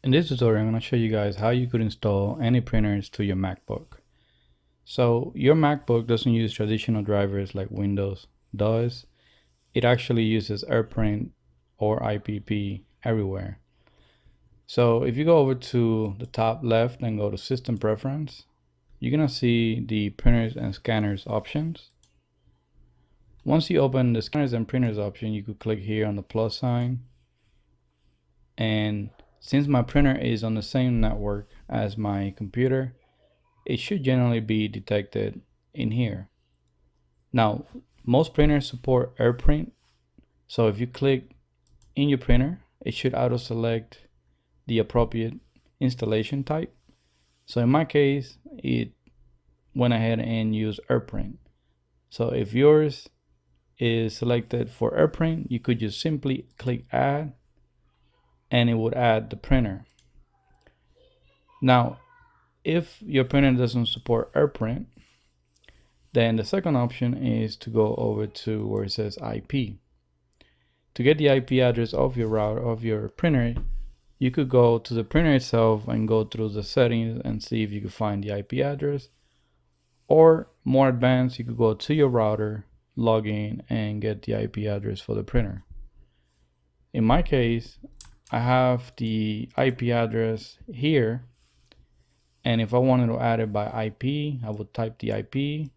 In this tutorial, I'm going to show you guys how you could install any printers to your MacBook. So your MacBook doesn't use traditional drivers like Windows does. It actually uses Airprint or IPP everywhere. So if you go over to the top left and go to System Preference, you're going to see the printers and scanners options. Once you open the scanners and printers option, you could click here on the plus sign, and since my printer is on the same network as my computer, it should generally be detected in here. Now, most printers support Airprint, so if you click in your printer, it should auto select the appropriate installation type. So in my case, it went ahead and used Airprint. So if yours is selected for Airprint, you could just simply click add and it would add the printer. Now, if your printer doesn't support Airprint, then the second option is to go over to where it says IP. To get the IP address of your router of your printer, you could go to the printer itself and go through the settings and see if you could find the IP address. Or more advanced, you could go to your router, log in, and get the IP address for the printer. In my case, I have the IP address here, and if I wanted to add it by IP, I would type the IP.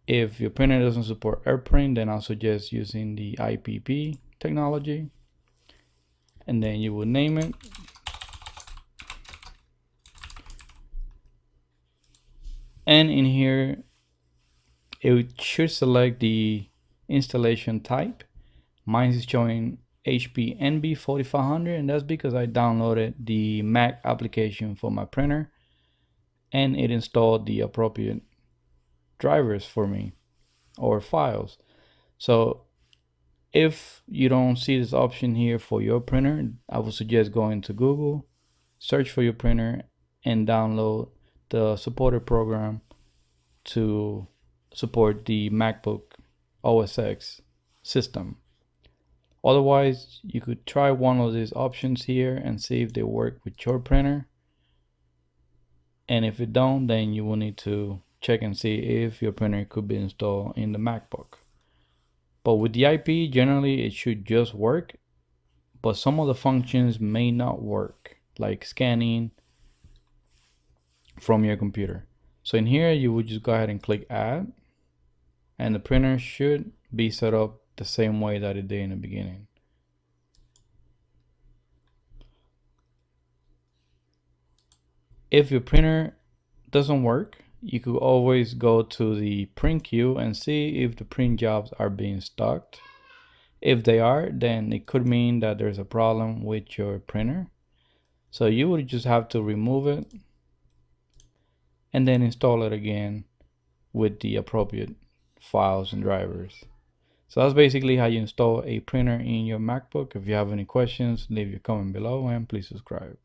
If your printer doesn't support Airprint, then I'll suggest using the IPP technology, and then you would name it. And in here, it should select the installation type. Mine is showing HP NB 4500, and that's because I downloaded the Mac application for my printer and it installed the appropriate drivers for me or files. So if you don't see this option here for your printer, I would suggest going to Google, search for your printer, and download the supported program to support the MacBook OS X system. Otherwise, you could try one of these options here and see if they work with your printer. And if it don't, then you will need to check and see if your printer could be installed in the MacBook. But with the IP, generally it should just work, but some of the functions may not work, like scanning from your computer. So in here, you would just go ahead and click add, and the printer should be set up the same way that it did in the beginning. If your printer doesn't work, you could always go to the print queue and see if the print jobs are being stocked. If they are, then it could mean that there's a problem with your printer. So you would just have to remove it and then install it again with the appropriate files and drivers. So that's basically how you install a printer in your MacBook. If you have any questions, leave your comment below and please subscribe.